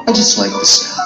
I just like the sound.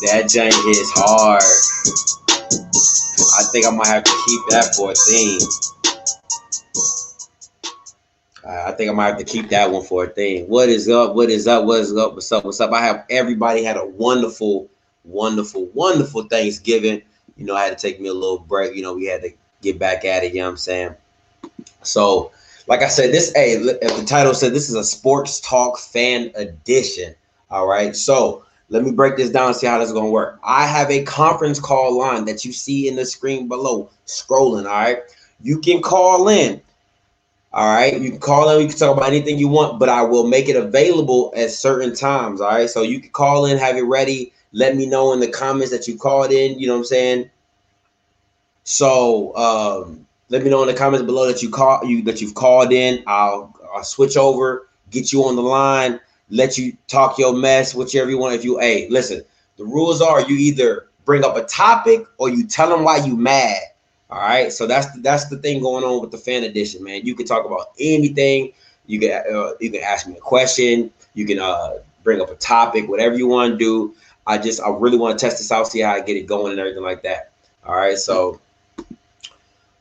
That jank is hard. I think I might have to keep that for a theme. I think I might have to keep that one for a theme. What is up? What is up? What is up? What's up? What's up? I have everybody had a wonderful, wonderful, wonderful Thanksgiving. You know, I had to take me a little break. You know, we had to get back at it. You know what I'm saying? So, like I said, this, hey, if the title said this is a sports talk fan edition. All right. So let me break this down and see how this is going to work. I have a conference call line that you see in the screen below scrolling. All right. You can call in. All right. You can call in. You can talk about anything you want, but I will make it available at certain times. All right. So you can call in, have it ready. Let me know in the comments that you called in. You know what I'm saying? So, let me know in the comments below that you've called in. I'll switch over, get you on the line, let you talk your mess, whichever you want. If you, hey, listen, the rules are you either bring up a topic or you tell them why you mad. All right, so that's the thing going on with the fan edition, man. You can talk about anything. You can ask me a question. You can bring up a topic, whatever you want to do. I really want to test this out, see how I get it going and everything like that. All right, so.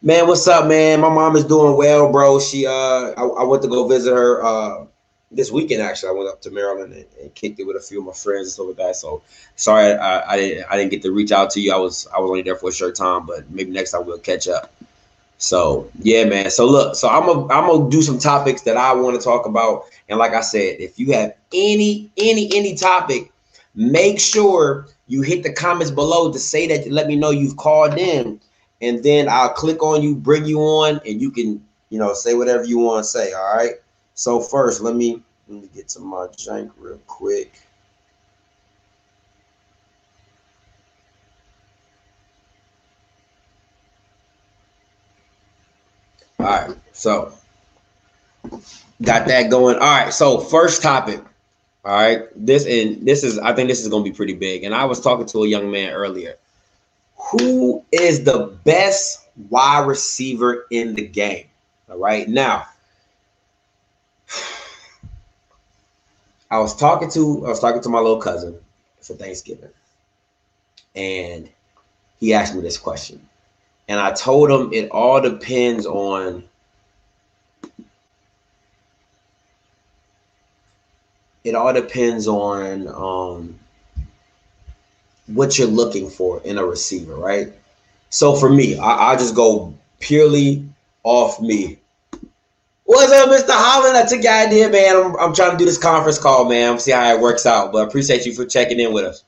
Man, what's up, man? My mom is doing well, bro. She I went to go visit her this weekend. Actually, I went up to Maryland and kicked it with a few of my friends and stuff like that. So sorry I didn't get to reach out to you. I was only there for a short time, but maybe next time we'll catch up. So yeah, man. So look, so I'm gonna do some topics that I want to talk about. And like I said, if you have any topic, make sure you hit the comments below to say that, let me know you've called in. And then I'll click on you, bring you on, and you can, you know, say whatever you want to say. All right. So first, let me get to my jank real quick. All right. So got that going. All right. So first topic. All right. I think this is going to be pretty big. And I was talking to a young man earlier. Who is the best wide receiver in the game? All right. Now, I was talking to my little cousin for Thanksgiving, and he asked me this question. And I told him it all depends on what you're looking for in a receiver, right? So for me, I'll just go purely off me. What's up, Mr. Holland? I took your idea, man. I'm trying to do this conference call, man. See how it works out. But I appreciate you for checking in with us.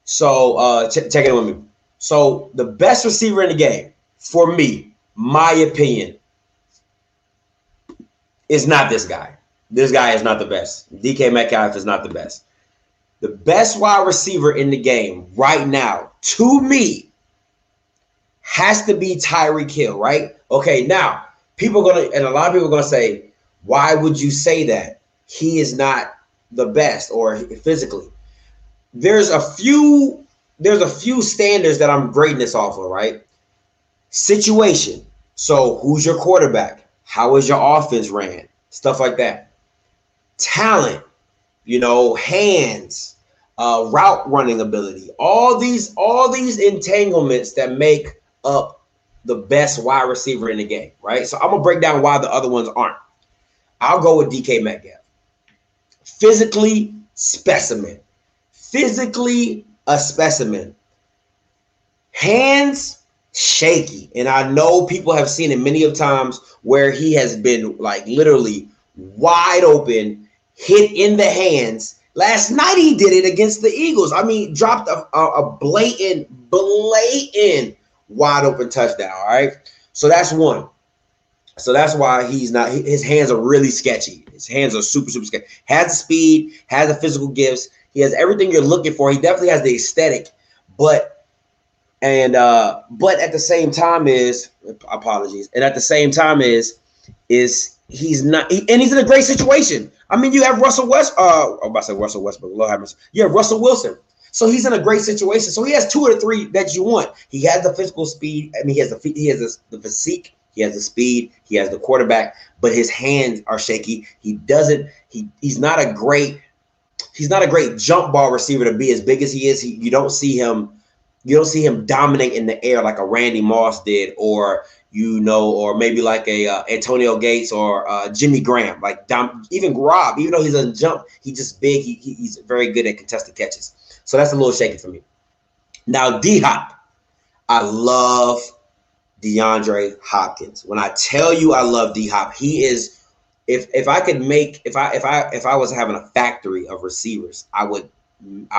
So checking in with me. So the best receiver in the game, for me, my opinion, is not this guy. This guy is not the best. DK Metcalf is not the best. The best wide receiver in the game right now, to me, has to be Tyreek Hill, right? Okay, now, people are going to, and a lot of people are going to say, why would you say that? He is not the best or physically. There's a few standards that I'm grading this off of, right? Situation. So who's your quarterback? How is your offense ran? Stuff like that. Talent, hands, route running ability, all these entanglements that make up the best wide receiver in the game, right? So I'm gonna break down why the other ones aren't. I'll go with DK Metcalf. Physically, specimen. Physically, a specimen. Hands, shaky. And I know people have seen it many of times where he has been like literally wide open, hit in the hands. Last night he did it against the Eagles. I mean, dropped a blatant wide open touchdown. All right. So that's one. So that's why he's not, his hands are really sketchy. His hands are super, super sketchy. Has the speed, has the physical gifts. He has everything you're looking for. He definitely has the aesthetic, but at the same time is, apologies. And at the same time is he's not, and he's in a great situation. I mean, you have Russell Westbrook. Lord have mercy. You have Russell Wilson. So he's in a great situation. So he has two or three that you want. He has the physical speed. I mean, he has the physique. He has the speed. He has the quarterback, but his hands are shaky. He's not a great jump ball receiver to be as big as he is. You don't see him dominate in the air like a Randy Moss did, or maybe like a Antonio Gates or Jimmy Graham, even Rob. Even though he doesn't jump, he's just big. He's very good at contested catches. So that's a little shaky for me. Now D-Hop, I love DeAndre Hopkins. When I tell you I love D-Hop, he is. If I was having a factory of receivers, I would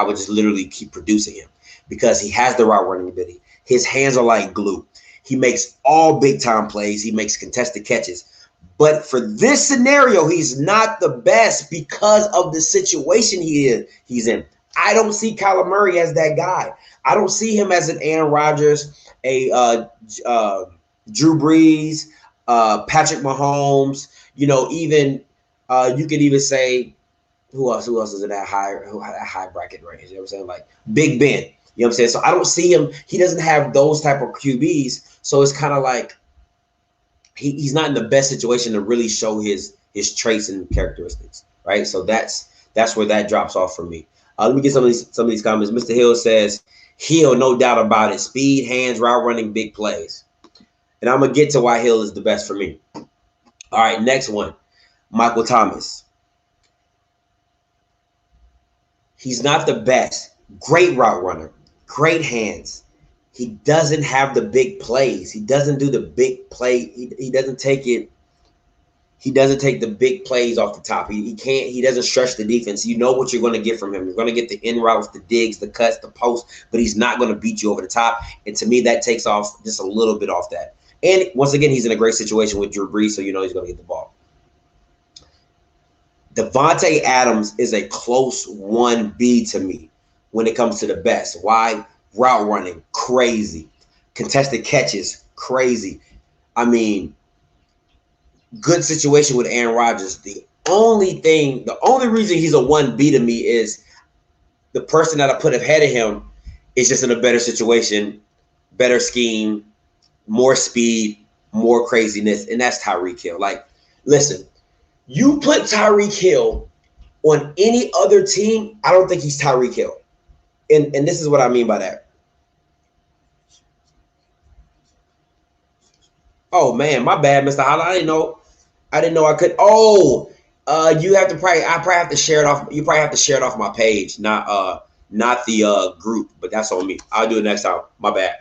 just literally keep producing him because he has the route running ability. His hands are like glue. He makes all big time plays. He makes contested catches. But for this scenario, he's not the best because of the situation he's in. I don't see Kyler Murray as that guy. I don't see him as an Aaron Rodgers, a Drew Brees, Patrick Mahomes. Even you could even say who else is in that high bracket range. You know what I'm saying? Like Big Ben. You know what I'm saying? So I don't see him. He doesn't have those type of QBs. So it's kind of like he's not in the best situation to really show his traits and characteristics, right? So that's where that drops off for me. Let me get some of these comments. Mr. Hill says, Hill, no doubt about it. Speed, hands, route running, big plays. And I'm going to get to why Hill is the best for me. All right, next one. Michael Thomas. He's not the best. Great route runner. Great hands. He doesn't have the big plays. He doesn't do the big play. He doesn't take it. He doesn't take the big plays off the top. He can't. He doesn't stretch the defense. You know what you're going to get from him. You're going to get the in routes, the digs, the cuts, the posts, but he's not going to beat you over the top. And to me, that takes off just a little bit off that. And once again, he's in a great situation with Drew Brees, so you know he's going to get the ball. Devontae Adams is a close 1B to me when it comes to the best. Why? Route running, crazy. Contested catches, crazy. I mean, good situation with Aaron Rodgers. The only reason he's a 1B to me is the person that I put ahead of him is just in a better situation, better scheme, more speed, more craziness, and that's Tyreek Hill. Like, listen, you put Tyreek Hill on any other team, I don't think he's Tyreek Hill. And this is what I mean by that. Oh man, my bad, Mr. Holla. I didn't know I could. Oh, you have to I probably have to share it off. You probably have to share it off my page, not the group. But that's on me. I'll do it next time. My bad.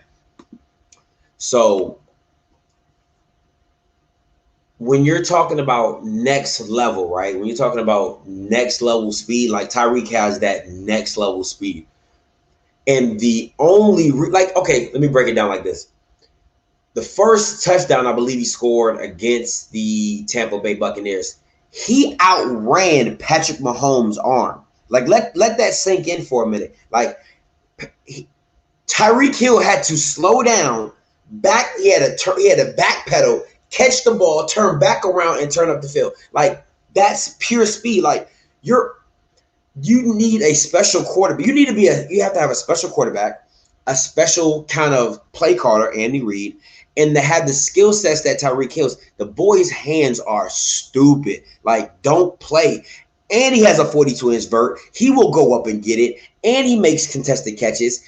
So when you're talking about next level, right? When you're talking about next level speed, like Tyreek has that next level speed. And the only, like, okay, let me break it down like this. The first touchdown I believe he scored against the Tampa Bay Buccaneers, he outran Patrick Mahomes' arm. Like, let that sink in for a minute. Like, Tyreek Hill had to slow down, back. He had a backpedal, catch the ball, turn back around, and turn up the field. Like, that's pure speed. Like, you need a special quarterback. You have to have a special quarterback, a special kind of play caller, Andy Reid, and to have the skill sets that Tyreek Hill's. The boy's hands are stupid. Like, don't play. And he has a 42-inch vert. He will go up and get it. And he makes contested catches.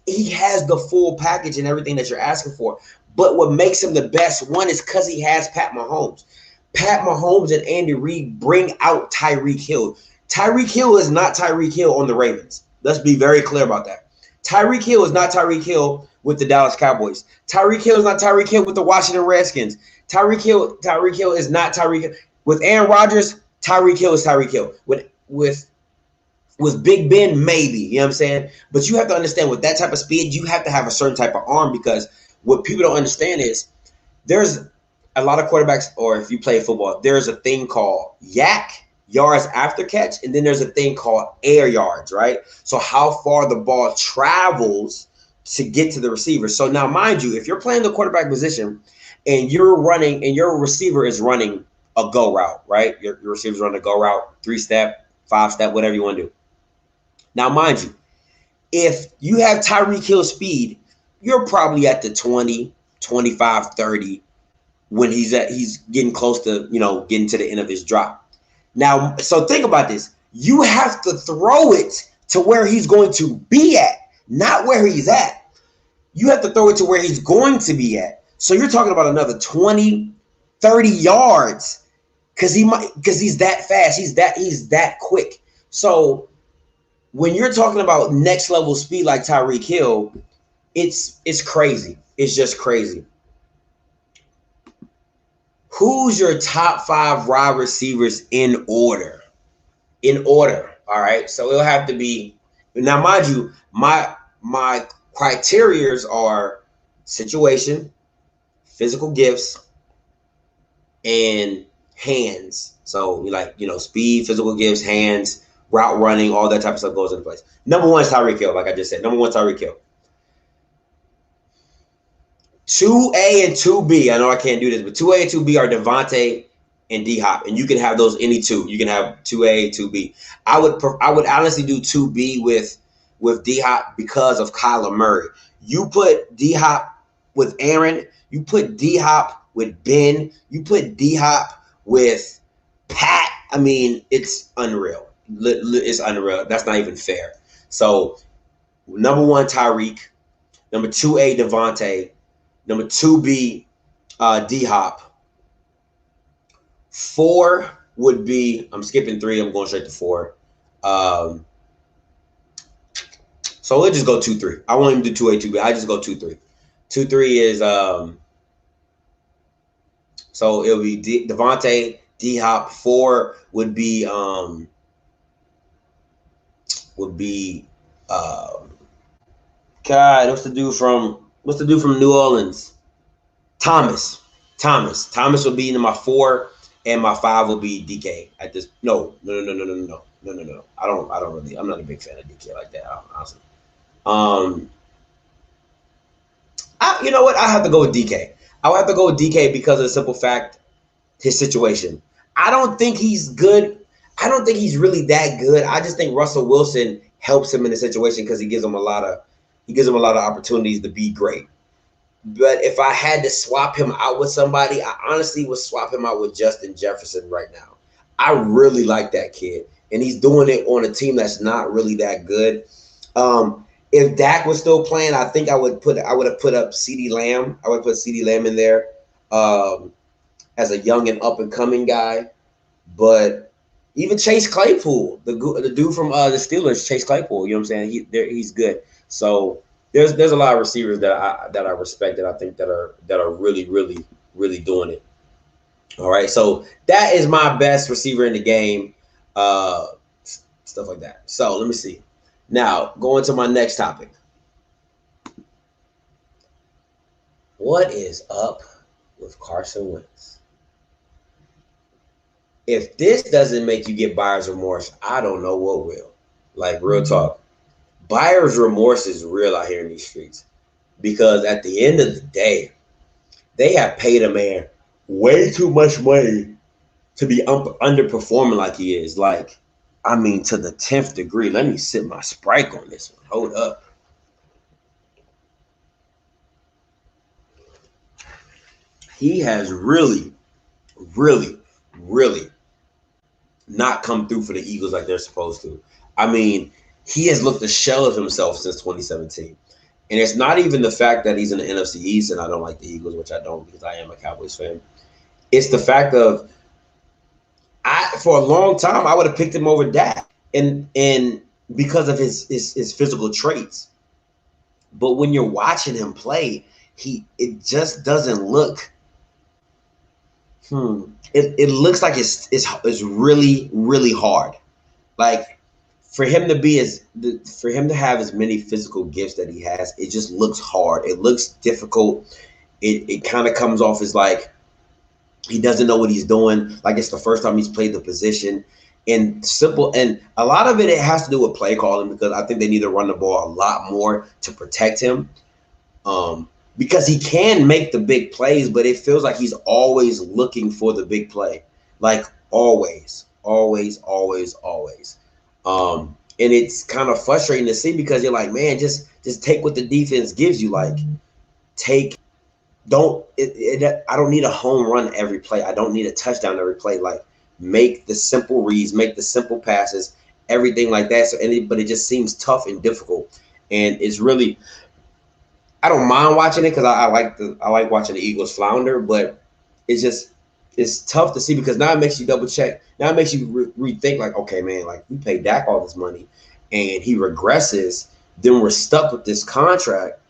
He has the full package and everything that you're asking for. But what makes him the best one is because he has Pat Mahomes. Pat Mahomes and Andy Reid bring out Tyreek Hill. Tyreek Hill is not Tyreek Hill on the Ravens. Let's be very clear about that. Tyreek Hill is not Tyreek Hill with the Dallas Cowboys. Tyreek Hill is not Tyreek Hill with the Washington Redskins. Tyreek Hill is not Tyreek Hill. With Aaron Rodgers, Tyreek Hill is Tyreek Hill. With Big Ben, maybe. You know what I'm saying? But you have to understand, with that type of speed, you have to have a certain type of arm, because what people don't understand is there's a lot of quarterbacks, or if you play football, there's a thing called YAC, yards after catch, and then there's a thing called air yards, right? So how far the ball travels to get to the receiver. So now, mind you, if you're playing the quarterback position and you're running and your receiver is running a go route, right? Your receiver's running a go route, 3-step, 5-step, whatever you want to do. Now, mind you, if you have Tyreek Hill speed, you're probably at the 20, 25, 30 when he's getting close to, getting to the end of his drop. Now, so think about this. You have to throw it to where he's going to be at, not where he's at. You have to throw it to where he's going to be at. So you're talking about another 20, 30 yards because he's that fast. He's that quick. So when you're talking about next level speed like Tyreek Hill, it's crazy. It's just crazy. Who's your top 5 wide receivers in order? In order, all right? So it'll have to be, now mind you, my criterias are situation, physical gifts, and hands. So speed, physical gifts, hands, route running, all that type of stuff goes into place. Number 1 is Tyreek Hill, like I just said. Number 1 is Tyreek Hill. 2A and 2B, I know I can't do this, but 2A and 2B are Devontae and D-Hop, and you can have those any two. You can have 2A, 2B. I would honestly do 2B with D-Hop because of Kyler Murray. You put D-Hop with Aaron, you put D-Hop with Ben, you put D-Hop with Pat. I mean, it's unreal. It's unreal. That's not even fair. So, number 1, Tyreek. Number 2A, Devontae. Number 2B, D-Hop. 4 would be, I'm skipping 3. I'm going straight to 4. So we'll just go 2-3. I won't even do 2A, 2B. I just go 2-3. 2-3 is, so it'll be Devontae, D-Hop. 4 would be God, what's the dude from New Orleans? Thomas will be in my 4, and my 5 will be DK. At this, no. I'm not a big fan of DK like that, honestly. You know what? I have to go with DK. I would have to go with DK because of the simple fact, his situation. I don't think he's good. I don't think he's really that good. I just think Russell Wilson helps him in the situation because he gives him a lot of opportunities to be great. But if I had to swap him out with somebody, I honestly would swap him out with Justin Jefferson right now. I really like that kid, and he's doing it on a team that's not really that good. If Dak was still playing, I think I would have put up CeeDee Lamb. I would put CeeDee Lamb in there as a young and up and coming guy. But even Chase Claypool, the dude from the Steelers, Chase Claypool, you know what I'm saying? He's good. So there's a lot of receivers that I respect, that I think that are really doing it. All right, so that is my best receiver in the game, uh, stuff like that. So let me see. Now going to my next topic. What is up with Carson Wentz? If this doesn't make you get buyer's remorse, I don't know what will. Like, real talk. Buyer's remorse is real out here in these streets, because at the end of the day, they have paid a man way too much money to be underperforming like he is. Like, I mean, to the 10th degree. Let me sip my Sprite on this one. Hold up. He has really, really not come through for the Eagles like they're supposed to. I mean, he has looked a shell of himself since 2017. And it's not even the fact that he's in the NFC East and I don't like the Eagles, which I don't because I am a Cowboys fan. It's the fact of, for a long time, I would have picked him over Dak, and because of his physical traits. But when you're watching him play, it just doesn't look. It looks like it's really hard. Like, for him to have as many physical gifts that he has, it just looks hard. It looks difficult. It kind of comes off as like he doesn't know what he's doing. Like, it's the first time he's played the position. And a lot of it has to do with play calling, because I think they need to run the ball a lot more to protect him. Because he can make the big plays, but it feels like he's always looking for the big play. Like, always. And it's kind of frustrating to see, because you're like, man, just take what the defense gives you. Like, I don't need a home run every play. I don't need a touchdown every play. Like, make the simple reads, make the simple passes, everything like that. But it just seems tough and difficult. And it's really, I don't mind watching it, because I like watching the Eagles flounder, but it's tough to see, because now it makes you double check. Now it makes you rethink, like, okay, man, like, we paid Dak all this money and he regresses, then we're stuck with this contract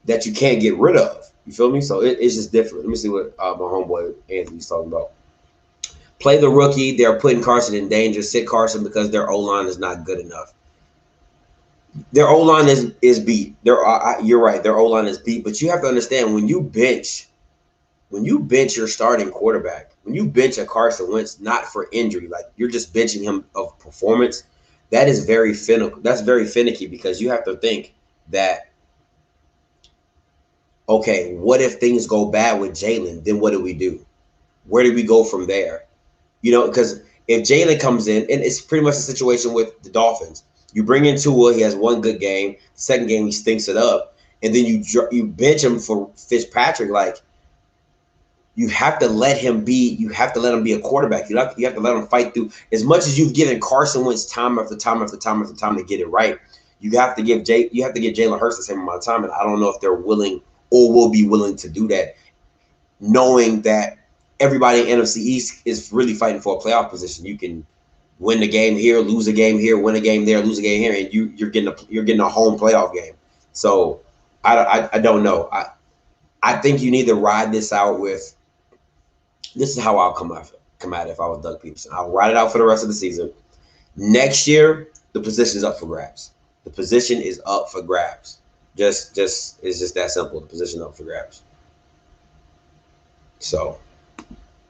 that you can't get rid of. You feel me? So it's just different. Let me see what my homeboy Anthony's talking about. Play the rookie. They're putting Carson in danger. Sit Carson because their O-line is not good enough. Their O-line is beat. You're right. Their O-line is beat. But you have to understand, when you bench your starting quarterback, when you bench a Carson Wentz, not for injury, like, you're just benching him of performance, that is very finicky. That's very finicky, because you have to think that, okay, what if things go bad with Jalen? Then what do we do? Where do we go from there? You know, because if Jalen comes in, and it's pretty much the situation with the Dolphins. You bring in Tua, he has one good game. The second game, he stinks it up. And then you bench him for Fitzpatrick. Like, you have to let him be a quarterback. You have to let him fight through. As much as you've given Carson Wentz time after time to get it right, you have to give Jalen Hurts the same amount of time. And I don't know if they're willing or will be willing to do that, knowing that everybody in NFC East is really fighting for a playoff position. You can win the game here, lose a game here, win a game there, lose a game here, and you're getting a home playoff game. So I don't know. I think you need to ride this out with. This is how I'll come at it if I was Doug Peterson. I'll ride it out for the rest of the season. Next year, the position is up for grabs. The position is up for grabs. It's just that simple. The position up for grabs. So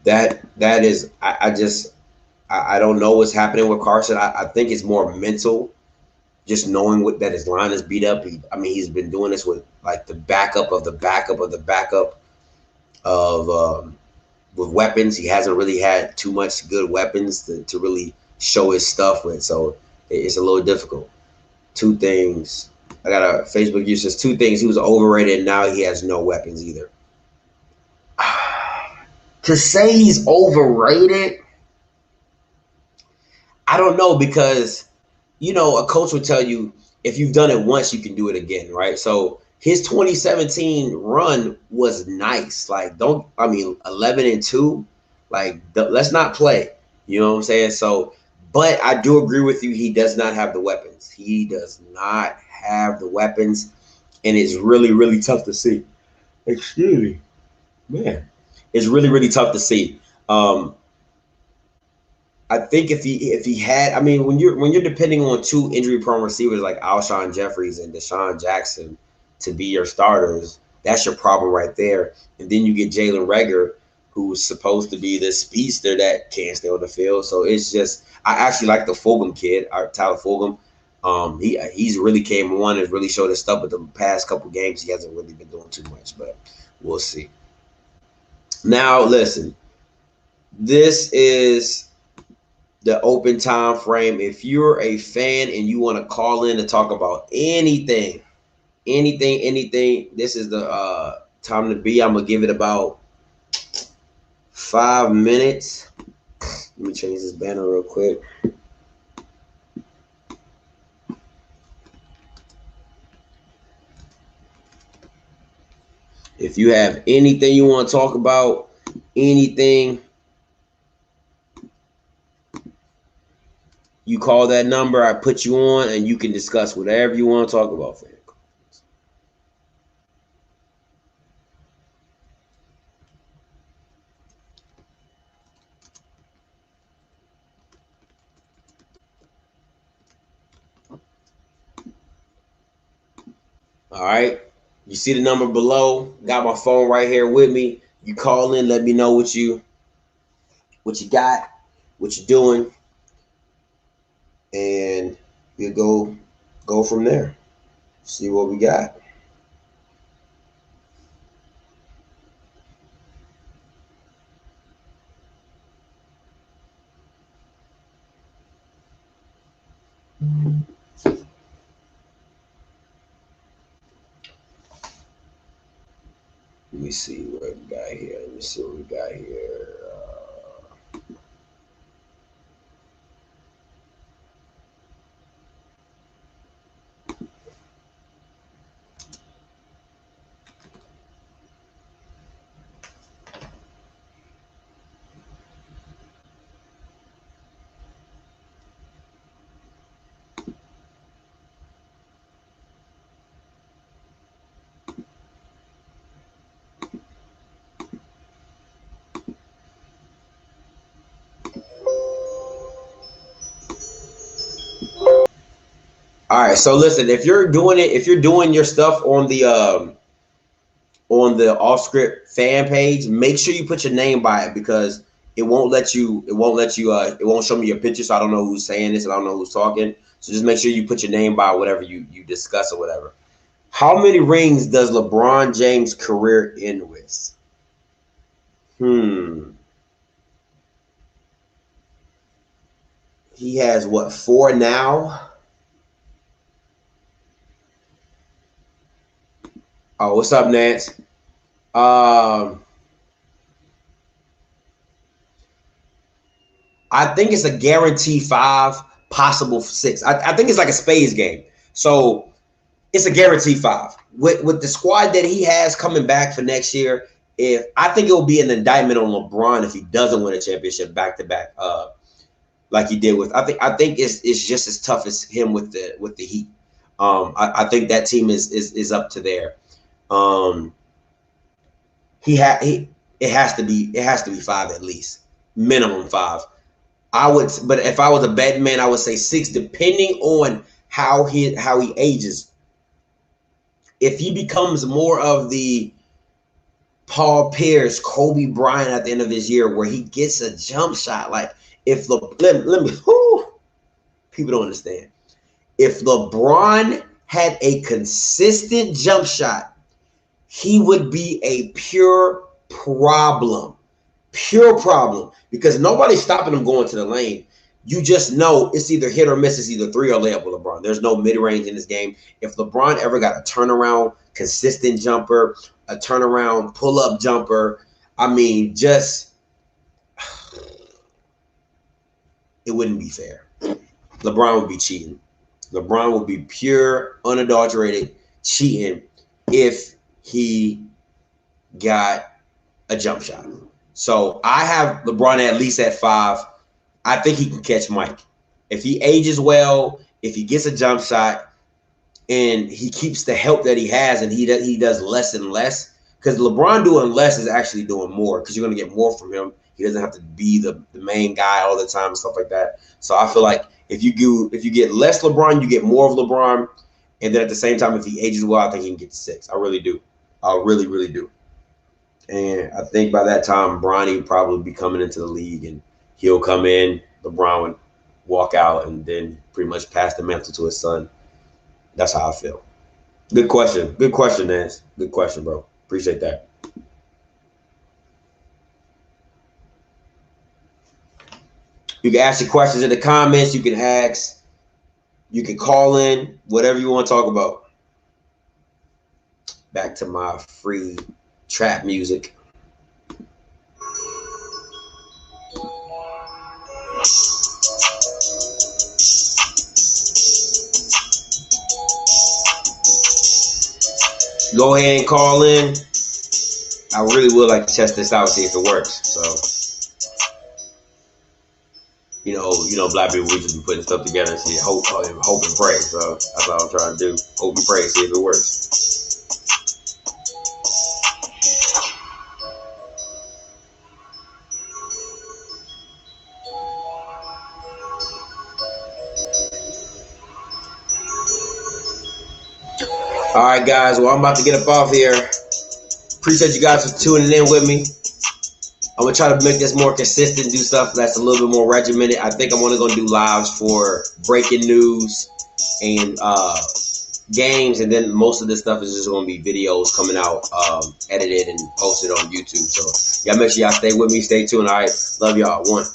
that is, I don't know what's happening with Carson. I think it's more mental, just knowing that his line is beat up. He's been doing this with, like, the backup of the backup of the backup of with weapons. He hasn't really had too much good weapons to really show his stuff with. So it's a little difficult. 2 things. I got a Facebook user says 2 things. He was overrated, and now he has no weapons either. To say he's overrated, I don't know, because, a coach would tell you, if you've done it once, you can do it again, right? So his 2017 run was nice. Like, 11-2, like, let's not play. You know what I'm saying? So, but I do agree with you. He does not have the weapons. He does not have the weapons. and it's really, really tough to see. Excuse me, man. It's really, really tough to see. I think if he had, I mean, when you're depending on two injury prone receivers like Alshon Jeffries and Deshaun Jackson to be your starters, that's your problem right there. And then you get Jalen Reagor, who's supposed to be this speedster that can't stay on the field. So it's just, I actually like the Fulgham kid, Tyler Fulgham. He's really came on and really showed his stuff, but the past couple games he hasn't really been doing too much. But we'll see. Now listen, this is the open time frame. If you're a fan and you want to call in to talk about anything, this is the time to be. I'm gonna give it about 5 minutes. Let me change this banner real quick. If you have anything you want to talk about, anything, you call that number, I put you on, and you can discuss whatever you want to talk about, fam. All right. You see the number below. Got my phone right here with me. You call in, let me know what you got, what you're doing, and we'll go from there. See what we got. Let me see what we got here. Let me see what we got here. All right, so listen, if you're doing your stuff on the off script fan page, make sure you put your name by it, because it won't show me your picture, so I don't know who's saying this and I don't know who's talking. So just make sure you put your name by whatever you discuss or whatever. How many rings does LeBron James' career end with? He has what, 4 now? Oh, what's up, Nance? I think it's a guarantee 5, possible 6. I think it's like a spades game. So it's a guarantee 5. With the squad that he has coming back for next year, I think it will be an indictment on LeBron if he doesn't win a championship back to back, like he did with. I think it's just as tough as him with the Heat. I think that team is up to there. It has to be 5 at least, minimum 5. But if I was a betting man, I would say 6, depending on how he ages. If he becomes more of the Paul Pierce, Kobe Bryant at the end of his year, where he gets a jump shot, like if people don't understand. If LeBron had a consistent jump shot, he would be a pure problem, because nobody's stopping him going to the lane. You just know it's either hit or miss. It's either 3 or layup with LeBron. There's no mid-range in this game. If LeBron ever got a turnaround, consistent jumper, a turnaround pull-up jumper, I mean, just it wouldn't be fair. LeBron would be cheating. LeBron would be pure, unadulterated cheating if he got a jump shot. So I have LeBron at least at 5. I think he can catch Mike. If he ages well, if he gets a jump shot, and he keeps the help that he has, and he does less and less. Because LeBron doing less is actually doing more, because you're gonna get more from him. He doesn't have to be the main guy all the time and stuff like that. So I feel like if you get less LeBron, you get more of LeBron. And then at the same time, if he ages well, I think he can get to 6. I really do. I really, really do. And I think by that time, Bronny will probably be coming into the league, and he'll come in, LeBron would walk out, and then pretty much pass the mantle to his son. That's how I feel. Good question. Good question, Nance. Good question, bro. Appreciate that. You can ask your questions in the comments. You can ask. You can call in. Whatever you want to talk about. Back to my free trap music. Go ahead and call in. I really would like to test this out, see if it works. So, you know, black people, we just be putting stuff together and see, hope and pray. So that's all I'm trying to do. Hope and pray, see if it works. All right, guys. Well, I'm about to get up off here. Appreciate you guys for tuning in with me. I'm going to try to make this more consistent, do stuff that's a little bit more regimented. I think I'm only going to do lives for breaking news and games, and then most of this stuff is just going to be videos coming out, edited and posted on YouTube. So y'all make sure y'all stay with me, stay tuned. All right. Love y'all. 1.